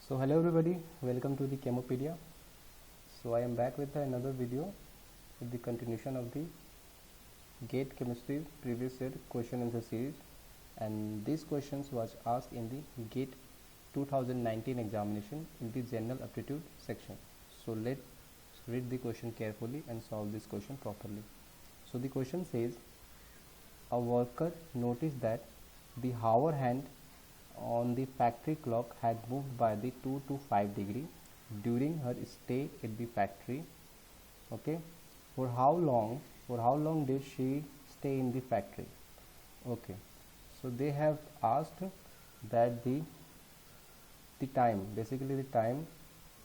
So hello everybody, welcome to the Chemopedia. So I am back with another video with the continuation of the GATE Chemistry previous year question answer series, and these questions was asked in the GATE 2019 examination in the general aptitude section. So let's read the question carefully and solve this question properly. So the question says, a worker noticed that the hour hand on the factory clock had moved by the 2 to 5 degree during her stay at the factory. Okay, for how long did she stay in the factory? Okay, so they have asked that the time, basically the time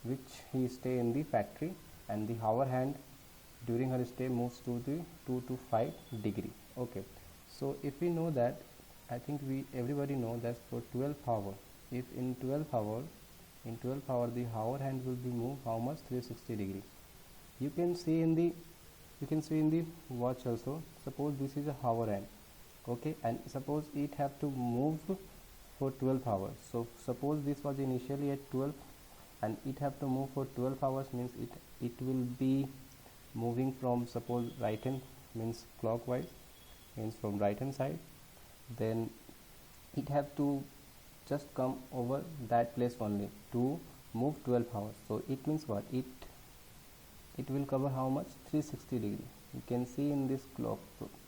which he stay in the factory, and the hour hand during her stay moves to the 2 to 5 degree. Okay, so if we know that, I think we everybody know that for 12 hour, if in 12 hour the hour hand will be moved how much? 360 degree. You can see in the watch also. Suppose this is a hour hand, okay, and suppose it have to move for 12 hours. So suppose this was initially at 12 and it have to move for 12 hours, means it will be moving from, suppose, right hand, means clockwise, means from right hand side, then it have to just come over that place only to move 12 hours. So it means what? It will cover how much? 360 degree. You can see in this clock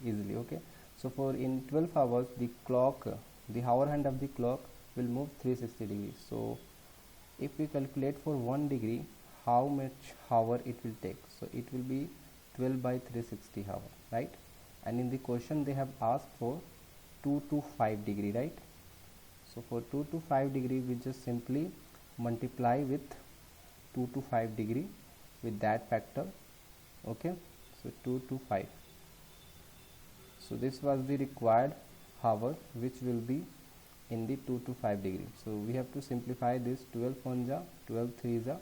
easily. Okay, so for in 12 hours the hour hand of the clock will move 360 degrees. So if we calculate for 1 degree how much hour it will take, so it will be 12 by 360 hour, right? And in the question they have asked for 2 to 5 degree, right? So for 2 to 5 degree we just simply multiply with 2 to 5 degree with that factor. Okay, so 2 to 5, so this was the required hour which will be in the 2 to 5 degree. So we have to simplify this. 12 1 ja, 12 3 ja,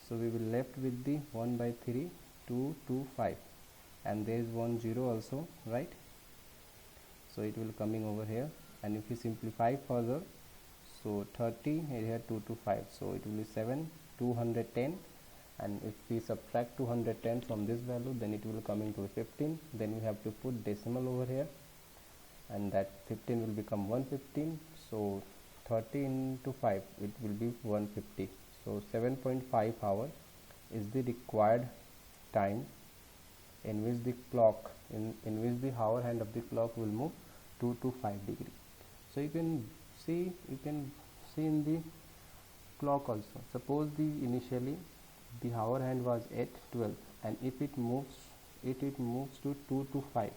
so we will left with the 1 by 3, 2 to 5, and there is 1 0 also, right? So it will coming over here, and if we simplify further, so 30 here 2 to 5, so it will be 7 210, and if we subtract 210 from this value, then it will coming to 15. Then we have to put decimal over here, and that 15 will become 115. So 30 into 5, it will be 150. So 7.5 hour is the required time in which the clock in which the hour hand of the clock will move 2 to 5 degree. So you can see in the clock also. Suppose the initially the hour hand was at 12, and if it moves to 2 to 5,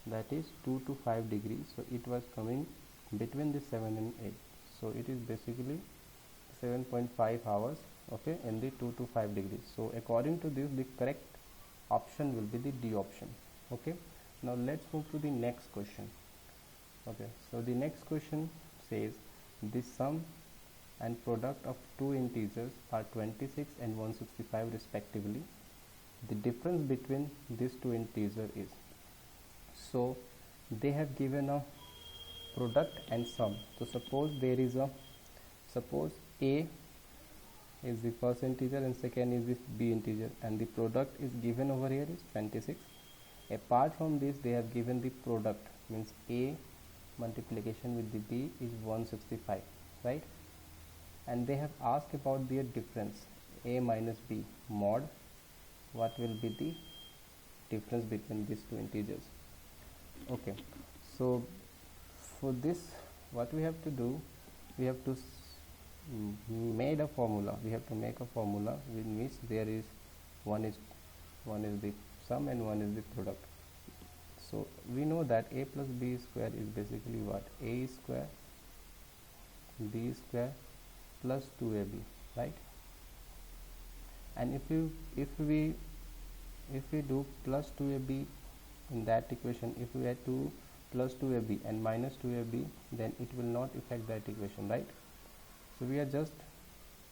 that is 2 to 5 degrees, so it was coming between the 7 and 8, so it is basically 7.5 hours, okay, in the 2 to 5 degrees. So according to this, the correct option will be the D option. Okay, now let's move to the next question. Okay, so the next question says, the sum and product of two integers are 26 and 165 respectively. The difference between these two integers is, so they have given a product and sum. So suppose there is a, suppose a is the first integer and second is the b integer, and the product is given over here is 26. Apart from this, they have given the product, means a multiplication with the b is 165, right? And they have asked about their difference, a minus b mod, what will be the difference between these two integers. Okay, so for this, what we have to do, we have to made a formula. We have to make a formula in which there is one is the sum and one is the product. So we know that a plus b square is basically what? A square b square plus 2ab, right? And if we do plus 2ab in that equation, if we add 2 plus 2ab and minus 2ab, then it will not affect that equation, right? So we are just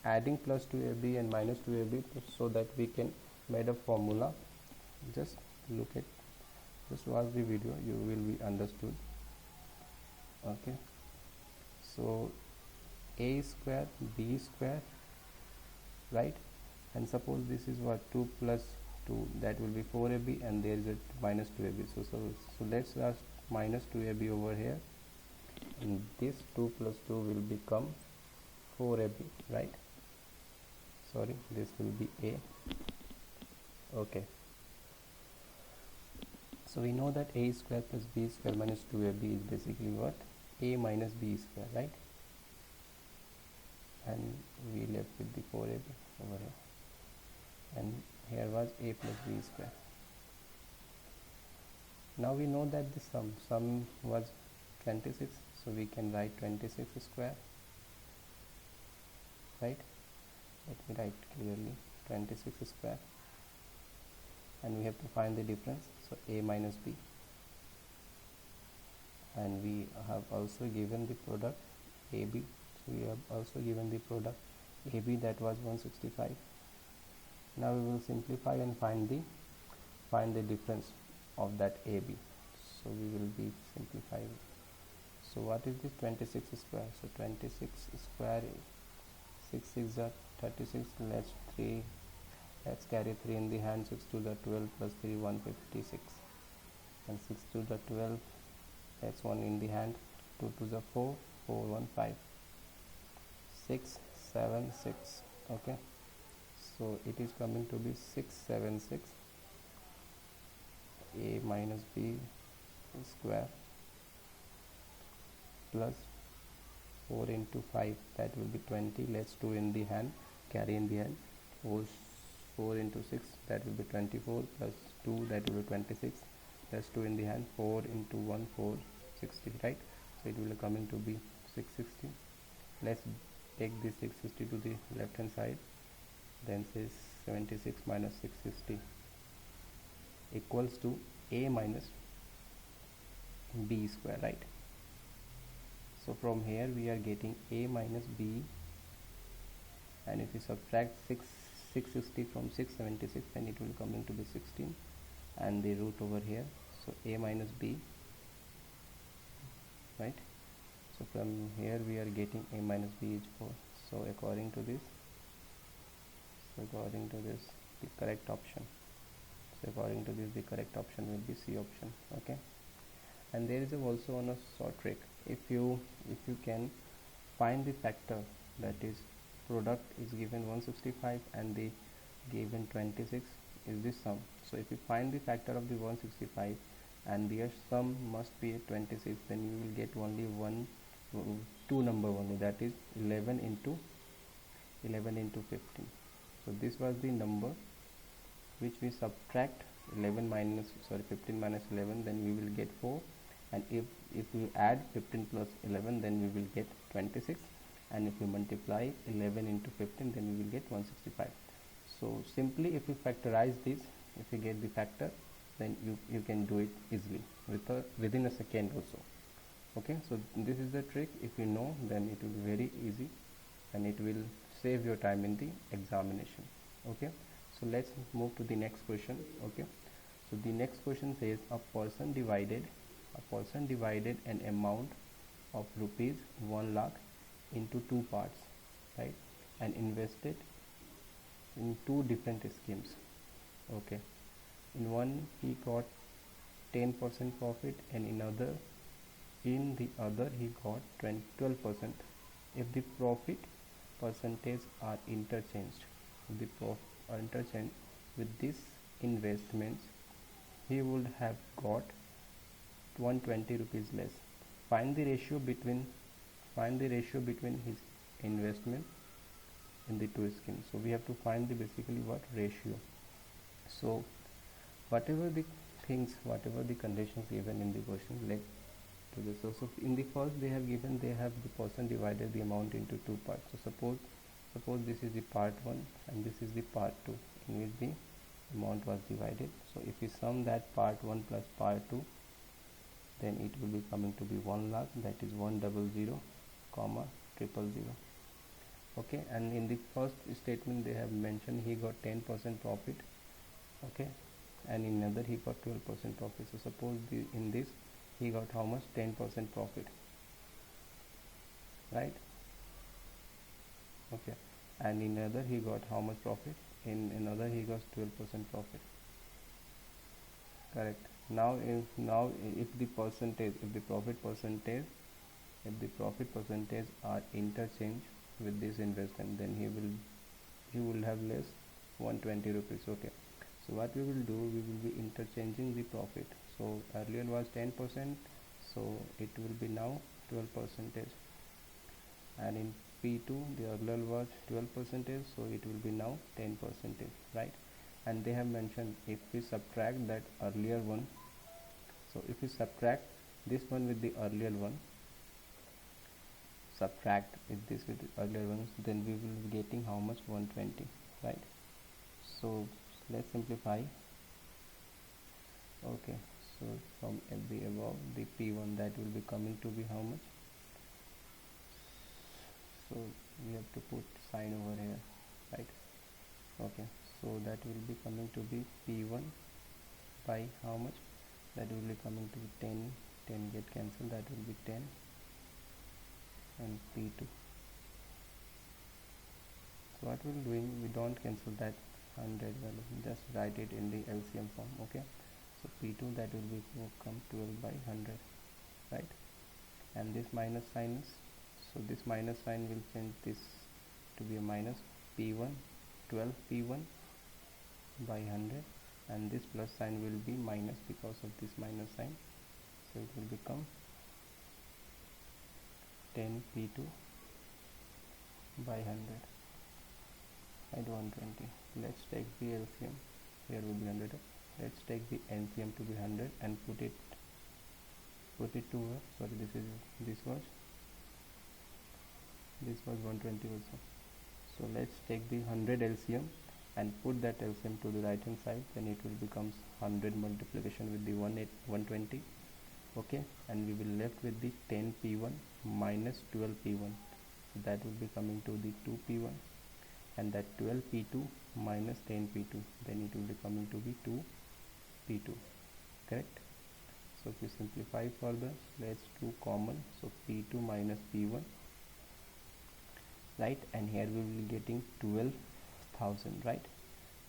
adding plus 2ab and minus 2ab so that we can made a formula. Just watch the video, you will be understood. Okay, so a square b square, right? And suppose this is what 2 plus 2, that will be 4ab, and there is a minus 2ab. So let's write minus 2ab over here, and this 2 plus 2 will become 4ab, right? Sorry, this will be a. Okay, so we know that a square plus b square minus 2ab is basically what? A minus b square, right? And we left with the 4ab over here, and here was a plus b square. Now we know that the sum was 26, so we can write 26 square, right? Let me write clearly 26 square, and we have to find the difference, so a minus b, and we have also given the product ab, so we have also given the product ab, that was 165. Now we will simplify and find the difference of that ab, so we will be simplifying. So what is this 26 square? So 26 square is 6 6 are 36, let's carry 3 in the hand. 6 to the 12 plus 3 156, and 6 to the 12, that's 1 in the hand. 2 to the 4 415, 6 7 6. Okay, so it is coming to be 676 a minus b square plus 4 into 5, that will be 20. Let's 2 in the hand, carry in the hand. 4 into 6, that will be 24, plus 2, that will be 26. Let's 2 in the hand. 4 into 1 460, right? So it will be coming to be 660. Let's take this 660 to the left hand side, then says 76 minus 660 equals to a minus b square, right? So from here we are getting a minus b, and if we subtract 660 from 676, then it will come into be 16, and the root over here, so a minus b, right? So from here we are getting a minus b is 4. So according to this, the correct option, will be C option. Okay, and there is also on a short trick. If you can find the factor, that is product is given 165 and the given 26 is the sum. So if you find the factor of the 165 and their sum must be 26, then you will get only two number only, that is 11 into 15. So this was the number which we subtract 15 minus 11, then we will get 4, and if we add 15 plus 11, then we will get 26, and if you multiply 11 into 15, then we will get 165. So simply if you factorize this, if you get the factor, then you can do it easily within a second also. Okay, so this is the trick. If you know, then it will be very easy and it will save your time in the examination. Okay, so let's move to the next question. Okay, so the next question says a person divided an amount of rupees 1 lakh into two parts, right, and invested in two different schemes. Okay, in one he got 10% profit, and in the other he got 12%. If the profit percentage are interchanged with this investments, he would have got 120 rupees less. Find the ratio between his investment in the two schemes. So we have to find the basically what ratio. So whatever the conditions given in the question, let to this. So in the first they have the person divided the amount into two parts. So suppose this is the part 1 and this is the part 2 in which the amount was divided. So if we sum that part 1 plus part 2, then it will be coming to be 1 lakh, that is 100, comma 000. Okay, and in the first statement they have mentioned he got 10% profit. Okay, and in another he got 12% profit. So suppose in this he got how much? 10% profit, right? Okay, and in other he got how much profit? In another he got 12% profit. Correct. Now if the percentage, if the profit percentage, if the profit percentage are interchanged with this investment, then he will have less 120 rupees. Okay, so what we will do, we will be interchanging the profit. So earlier was 10%, so it will be now 12 percentage, and in P2 the earlier was 12 percentage, so it will be now 10 percentage, right? And they have mentioned if we subtract that earlier one, so if we subtract this one with the earlier one, subtract this with the earlier ones, then we will be getting how much? 120, right? So let's simplify. Okay, so from the above, the P1, that will be coming to be how much? So we have to put sign over here, right? Okay, so that will be coming to be P1 by how much? That will be coming to be 10. 10 get cancelled, that will be 10, and P2. So what we're doing, we don't cancel that 100 value, just write it in the LCM form. Okay, so P2, that will be come 12 by 100, right? And this minus sign is, so this minus sign will change this to be a minus. P1, 12 P1 by 100, and this plus sign will be minus because of this minus sign, so it will become 10 P2 by 100 and 120. Let's take the LCM. Here will be 100. Let's take the LCM to be 100 and put it to sorry, this was 120 also. So let's take the 100 LCM and put that LCM to the right hand side, then it will becomes 100 multiplication with the 120. Okay, and we will left with the 10 P1 minus 12 P1, so that will be coming to the 2 P1, and that 12 P2 minus 10 P2, then it will be coming to be 2 P2. Correct. So if we simplify further, let's do common, so P2 minus P1, right? And here we will be getting 12,000, right?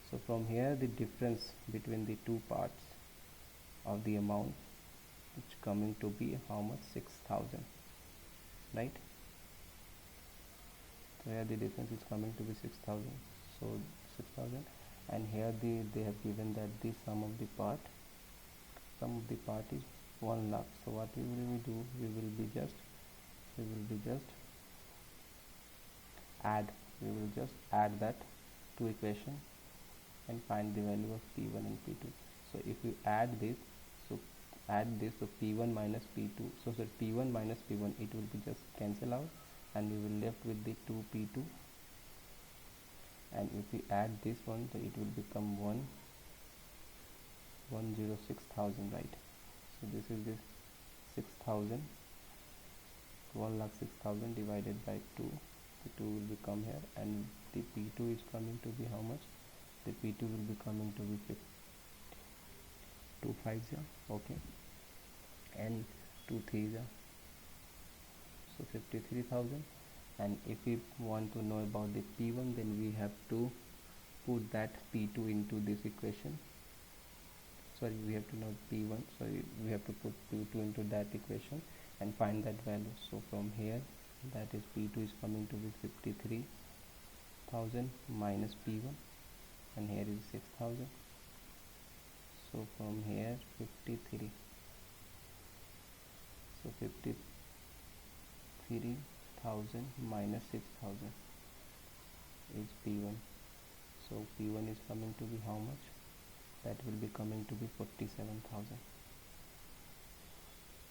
So from here the difference between the two parts of the amount, which coming to be how much? 6,000, right? So here the difference is coming to be 6,000, so 6,000, and here they have given that the sum of the part is 1 lakh. So what we will do, we will be just add that two equation and find the value of P1 and P2. So if you add this, so P1 minus P2, so P1 minus P1, it will be just cancel out, and we will left with the 2 P2, and if we add this one, so it will become 106,000, right? So this is this 6,000, 1,06,000 divided by 2, the 2 will become here, and the P2 is coming to be how much? The P2 will be coming to be 250, okay, and 2 3s, so 53,000. And if we want to know about the P1, then we have to put that P2 into this equation. Sorry, we have to know P1, so we have to put P2 into that equation and find that value. So from here, that is P2 is coming to be 53,000 minus P1, and here is 6,000. So from here 53, so 53,000 minus 6,000 is P1. So P1 is coming to be how much? That will be coming to be 47,000,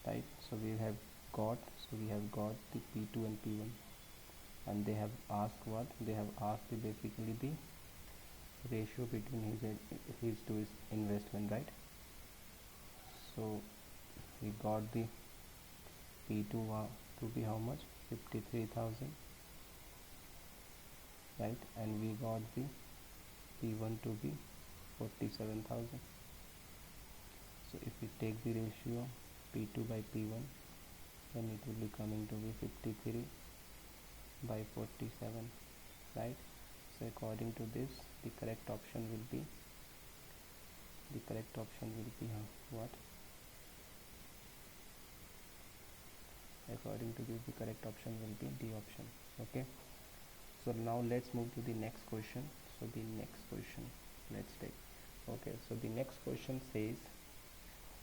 right? So we have got the P2 and P1, and they have asked what? They have asked basically the ratio between his to his investment, right? So we got the P2 to be how much? 53,000, right? And we got the P1 to be 47,000. So if we take the ratio P2 by P1, then it will be coming to be 53 by 47. right? So according to this, the correct option will be what? According to this, the correct option will be D option. Okay, so now let's move to the next question. So the next question, let's take. Okay, so the next question says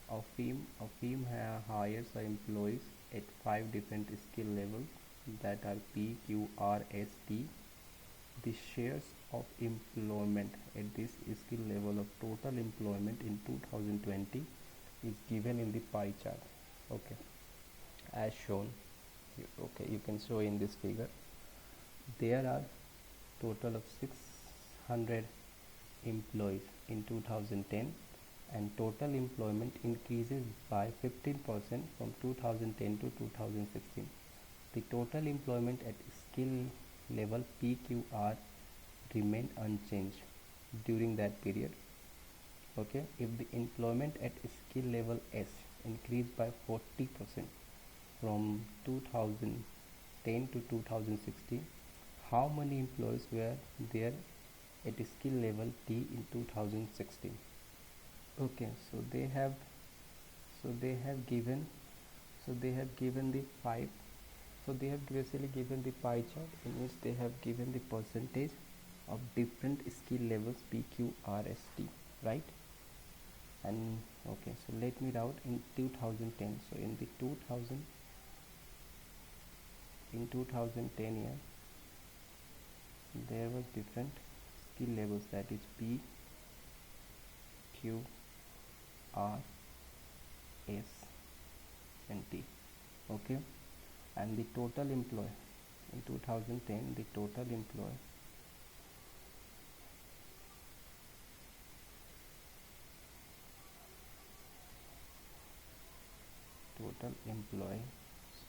a firm hires employees at 5 different skill levels that are P, Q, R, S, T. The shares of employment at this skill level of total employment in 2020 is given in the pie chart. Okay, as shown. Okay, you can show in this figure. There are total of 600 employees in 2010, and total employment increases by 15% from 2010 to 2016. The total employment at skill level PQR remained unchanged during that period. Okay, if the employment at skill level S increased by 40% from 2010 to 2016, how many employees were there at skill level T in 2016? Okay, so they have given the 5. So they have basically given the pie chart in which they have given the percentage of different skill levels P, Q, R, S, T, right? And okay, so let me write in 2010. So in 2010 year, there was different skill levels, that is P, Q, R, S, and T. Okay, and the total employee in 2010, the total employee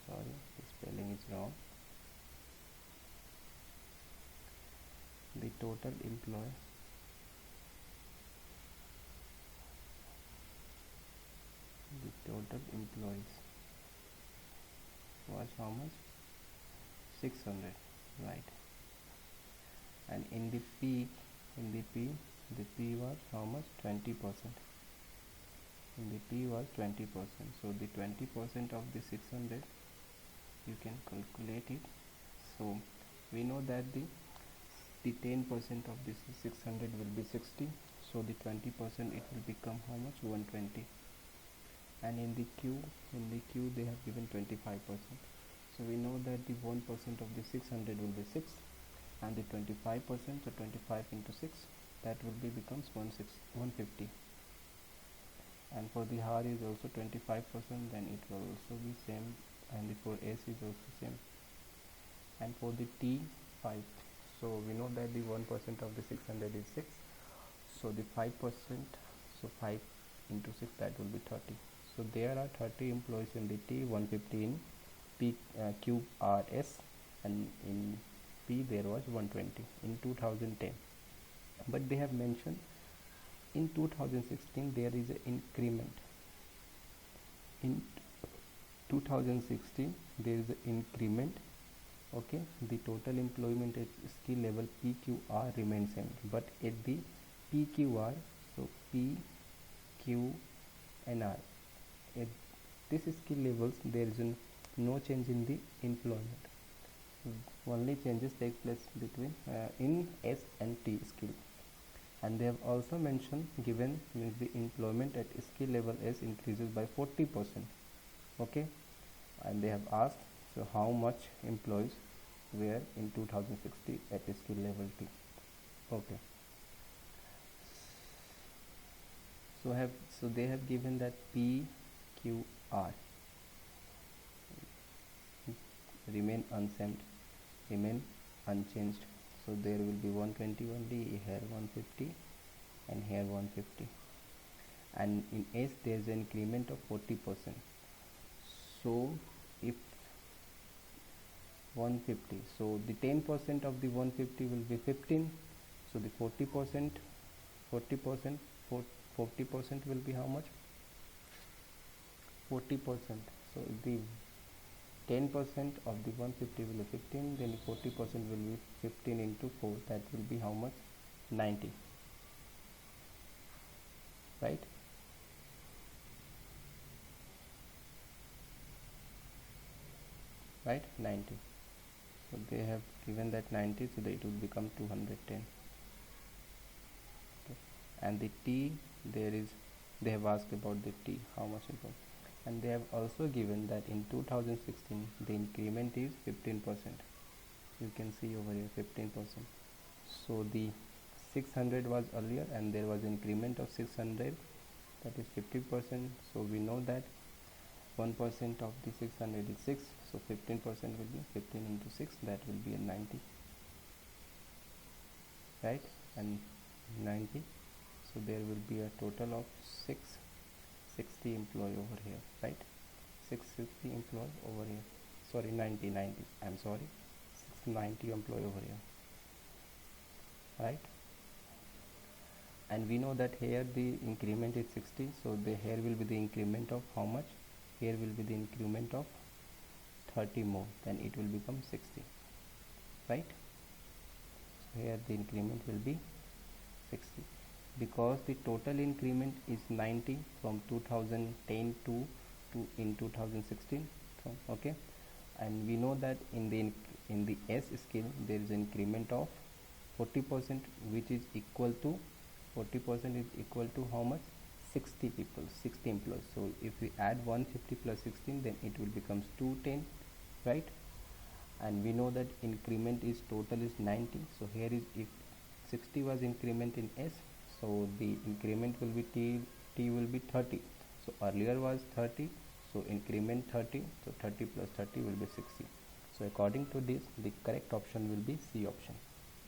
sorry, the spelling is wrong. The total employees was how much? 600, right? And in the P, the P was how much? 20%. In the P was 20%. So the 20% of the 600, you can calculate it. So we know that the 10% of this 600 will be 60. So the 20%, it will become how much? 120. And in the Q they have given 25%. So we know that the 1% of the 600 will be 6, and the 25%, so 25 into 6, that will be becomes 150. And for the R is also 25%, then it will also be same, and the for S is also same. And for the T, 5. So we know that the 1% of the 600 is 6. So the 5%, so 5 into 6, that will be 30. So there are 30 employees in the T, 150 in P, Q, R, S, and in P there was 120 in 2010. But they have mentioned in 2016 there is an increment. In 2016 there is an increment. Okay, the total employment at skill level PQR remains same, but at the PQR, so P, Q, and R, at this skill levels there is no change in the employment. Only changes take place between in S and T skill. And they have also mentioned, given the employment at skill level S increases by 40%. Okay, and they have asked, so how much employees were in 2060 at skill level T? Okay, so they have given that P, Q, R remain unchanged. So there will be 120 only, here 150, and here 150. And in S there is an increment of 40%. So if 150, so the 10% of the 150 will be 15. So the 40% will be how much? 40%. So the 10% of the 150 will be 15, then 40% will be 15 into 4, that will be how much? 90, right? Right, 90. So they have given that 90, so that it will become 210. Okay. And the t, they have asked about the t, how much it was, and they have also given that in 2016 the increment is 15%. You can see over here 15%. So the 600 was earlier and there was increment of 600, that is 50%. So we know that 1% of the 600 is 6, so 15% will be 15 into 6, that will be a 90, right? And 90, so there will be a total of 660 employee over here, right? 660 employee over here, sorry, 90, I'm sorry, 690 employee over here, right? And we know that here the increment is 60, so here will be the increment of how much? Here will be the increment of 30 more, then it will become 60, right? So here the increment will be 60, because the total increment is 90 from 2010 to in 2016, okay. And we know that in the S scale there is an increment of 40%, which is equal to 40% is equal to how much? 60 people, 60 employees. So if we add 150 plus 16, then it will becomes 210, right? And we know that increment is total is 90, so here is, if 60 was increment in S, so the increment will be t will be 30. So earlier was 30, so increment 30, so 30 plus 30 will be 60. So according to this, the correct option will be C option.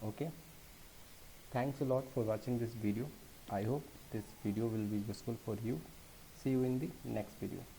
Okay, thanks a lot for watching this video. I hope this video will be useful for you. See you in the next video.